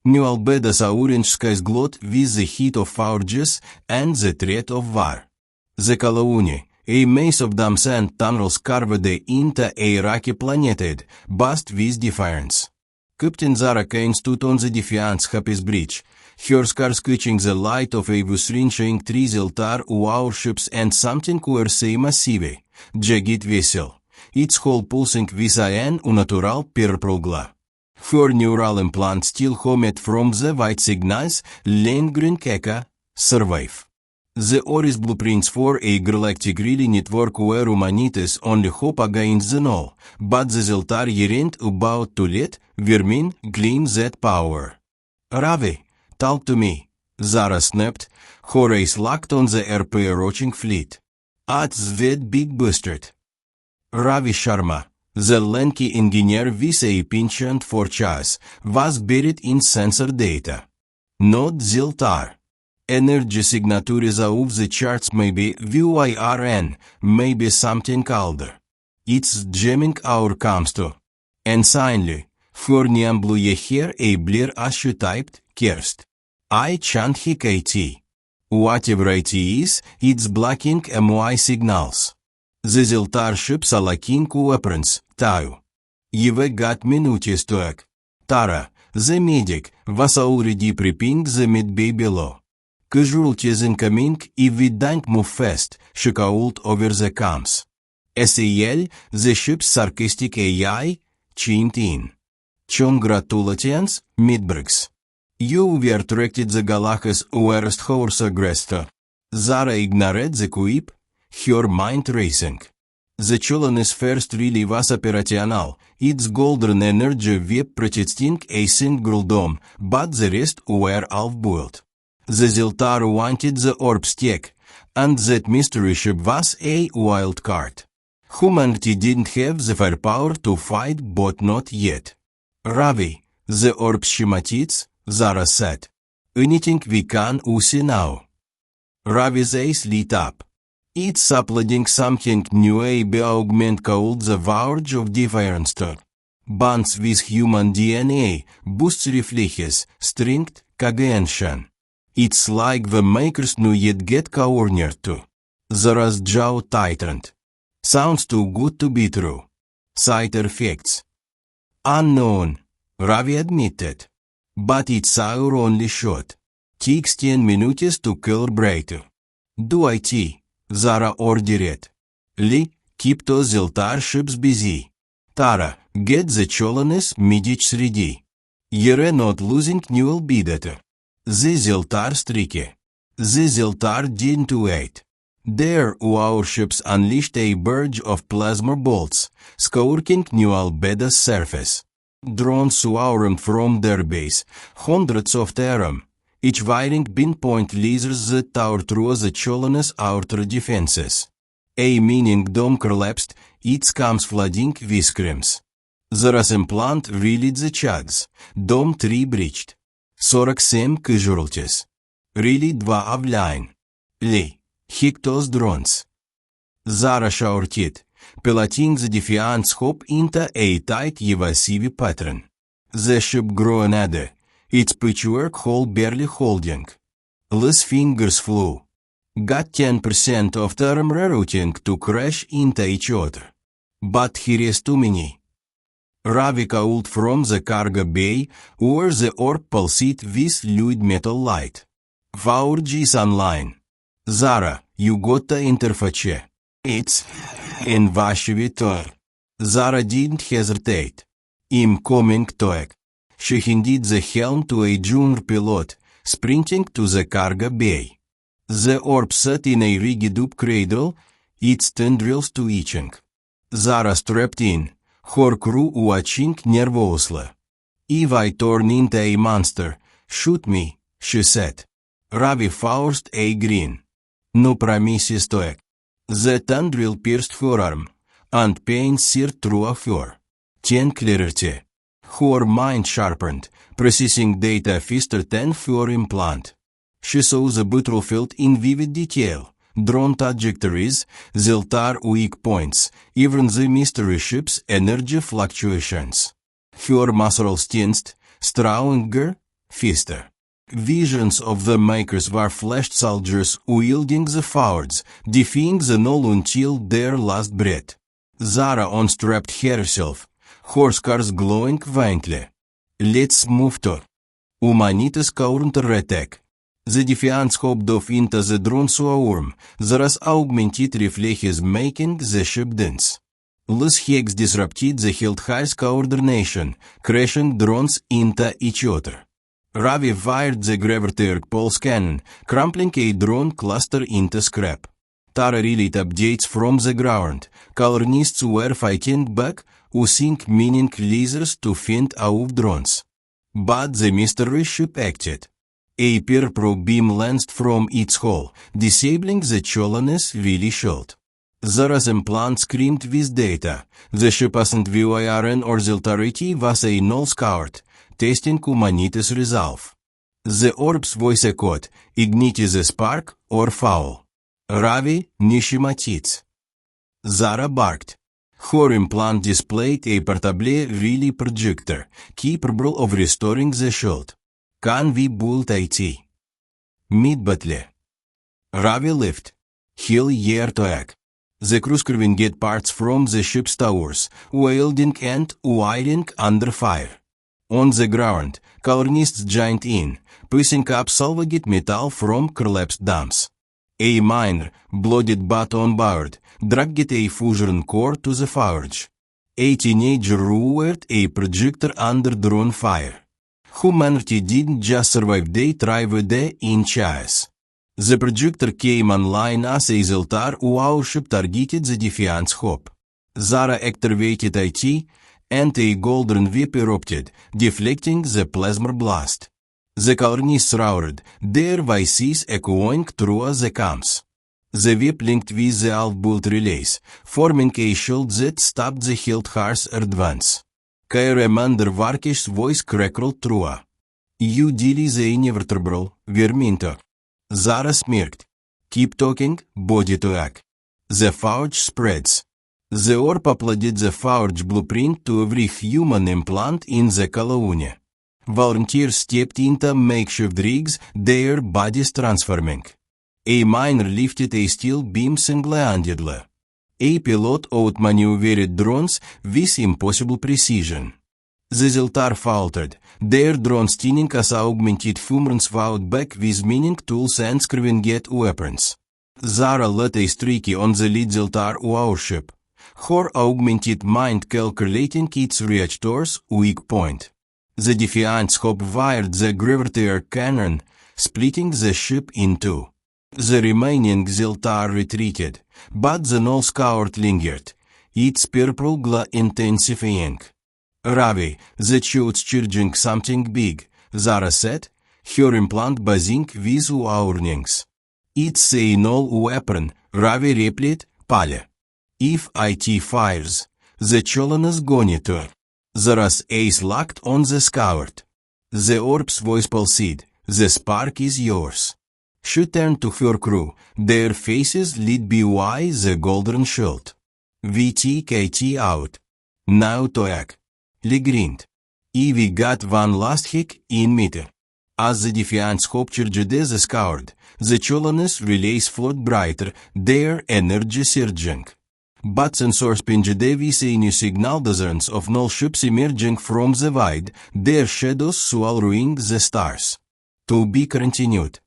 Nu albedas aurinskais glot with the heat of forges and the threat of war. The Kalauni, a maze of dams and tunnels carved into a rocky planeted, bust with defiance. Captain Zara Kane stood on the Defiant's Happy's bridge, her scars catching the light of a withering trizeltar our ships and something were say massive, jagged vessel, its hull pulsing with an unnatural purple glow. Her neural implant still homed from the white signals, lingering Keka, survive. The Oris blueprints for a galactic relay network were humanities only hope against the null, but the Zeltar yearned about to let Vermin gleam that power. Ravi, talk to me, Zara snapped, her eyes locked on the approaching fleet. At that big bastard. Ravi Sharma, the lanky engineer with a penchant for chess, was buried in sensor data. Not Zeltar. Energy signatures of the charts maybe VYRN, maybe something older. It's jamming our comes to. And finally, for Niamblu ye hear a blur as she typed, Kerst. I can't HKT. Whatever it is, it's blocking MY signals. The Zeltar ships are lacking weapons, Tau. You've got minutes to act. Tara, the medic, was already prepping the mid-bay below. Casualties incoming if we don't move fast, shouted over the comms. SAL, the ship's sarcastic AI, chimed in. Congratulations, Midbrooks. You were directed the Galach's worst horse aggressor. Zara ignored the quip, her mind racing. The Cholon's first really was operational, its golden energy web protecting a single dome, but the rest were half-boiled. The Zeltar wanted the orb stick, and that mystery ship was a wild card. Humanity didn't have the firepower to fight, but not yet. Ravi, the orb schematics, Zara said. Anything we can see now. Ravi's eyes lit up. It's uploading something new a augment called the Verge of Defiant. Bonds with human DNA, boosts reflexes, strength, cognition. It's like the makers knew you'd get cornered to. Zara's jaw tightened. Sounds too good to be true. Side effects. Unknown, Ravi admitted. But it's our only shot. Takes 10 minutes to calibrate. Do IT, Zara ordered. Lee, keep those Zeltar ships busy. Tara, get the Cholon's midich ready. You're not losing new bidata. The Zeltar tricky. The Zeltar didn't wait. There our ships unleashed a barrage of plasma bolts, scouring New Albeda's surface. Drones swarmed from their base, hundreds of them, each firing pinpoint lasers that tore through the Cholon's outer defenses. A mining dome collapsed, its comes flooding with screams. Zara's implant reeled the chugs, dome 3 breached. 47 casualties. Really 2 offline. Lee, hit those drones. Zara shouted, piloting the Defiant's hop into a tight evasive pattern. The ship grew another, its patchwork hull barely holding. Lee's fingers flew. Got 10% of term rerouting to crash into each other. But here is too many. Ravi called from the cargo bay, where the orb pulsed with fluid metal light. Forge is online. Zara, you got the interface. It's in Vashivitor. Zara didn't hesitate. I'm coming to it. She handed the helm to a junior pilot, sprinting to the cargo bay. The orb sat in a rigged up cradle, its tendrils twitching. Zara strapped in, her crew watching nervously. If I turn into a monster, shoot me, she said. Ravi forced a grin. No promises to act. The tendril pierced her arm, and pain seared through her. 10 clarity. Her mind sharpened, processing data faster than her implant. She saw the battlefield in vivid detail. Drone trajectories, Zeltar weak points, even the mystery ship's energy fluctuations. Her muscles tensed, stronger, Fister. Visions of the makers were flashed soldiers wielding the swords, defying the null until their last breath. Zara unstrapped herself, horse cars glowing faintly. Let's move to Humanity's counter-attack. The Defiant hopped off into the drone swarm, зараз augmented reflexes making the ship dance. Loose hacks disrupted the Hildhigh's coordination, crashing drones into each other. Ravi fired the gravitaire pulse cannon, crumpling a drone cluster into scrap. Tara relayed updates from the ground. Colonists were fighting back, using mining lasers to fend off drones. But the mystery ship acted. A purple beam lanced from its hull, disabling the Cholonus Willy shield. Zara's implant screamed with data. The ship wasn't VIRN or Ziltarity was a null scout, testing Humanity's resolve. The orb's voice echoed, ignite the spark or foul. Ravi, Nishimatits. Zara barked. Her implant displayed a portable relay projector, capable of restoring the shield. Can we build IT? Mid-battle. Ravi left. Hill year to egg. The crew screwing get parts from the ship's towers, welding and wiring under fire. On the ground, colonists joined in, pushing up salvaged metal from collapsed dams. A miner, blooded but on board, dragged a fusion core to the forge. A teenager lowered a projector under drone fire. Humanity didn't just survive, they thrived in chaos. The projector came online as a Ziltar warship targeted the Defiant's hope. Zara activated IT, and a golden whip erupted, deflecting the plasma blast. The colonists roared, their voices echoing through the comms. The whip linked with the alt-bolt relays, forming a shield that stopped the Hildhar's advance. Commander Varkish's voice crackled through. You delay the inevitable, Verminto. Zara smirked. Keep talking, body to egg. The forge spreads. The orb applied the forge blueprint to every human implant in the colony. Volunteers stepped into makeshift rigs, their bodies transforming. A miner lifted a steel beam single-handedly. A pilot outmaneuvered drones with impossible precision. The Ziltar faltered, their drones tinning as augmented humans fought back with mining tools and screwing-get weapons. Zara let a streaky on the lead Ziltar warship, her augmented mind calculating its reactor's weak point. The Defiant's hope fired the gravitaire cannon, splitting the ship in two. The remaining Ziltar retreated, but the null scout lingered, its purple glow intensifying. Ravi, the shield's charging something big, Zara said, her implant buzzing with warnings. It's a null weapon, Ravi replied, pale. If IT fires, the Cholonus gone to. Zara's ace locked on the scout. The orb's voice pulsed, the spark is yours. She turned to her crew, their faces lit by the golden shield. VTKT out. Now to act. Lee grinned. We got one last hit in meter. As the Defiant's hope charged the scout, the Cholonus relays flowed brighter, their energy surging. But sensors pinged with a new signal dozens of null ships emerging from the void, their shadows swallowing the stars. To be continued.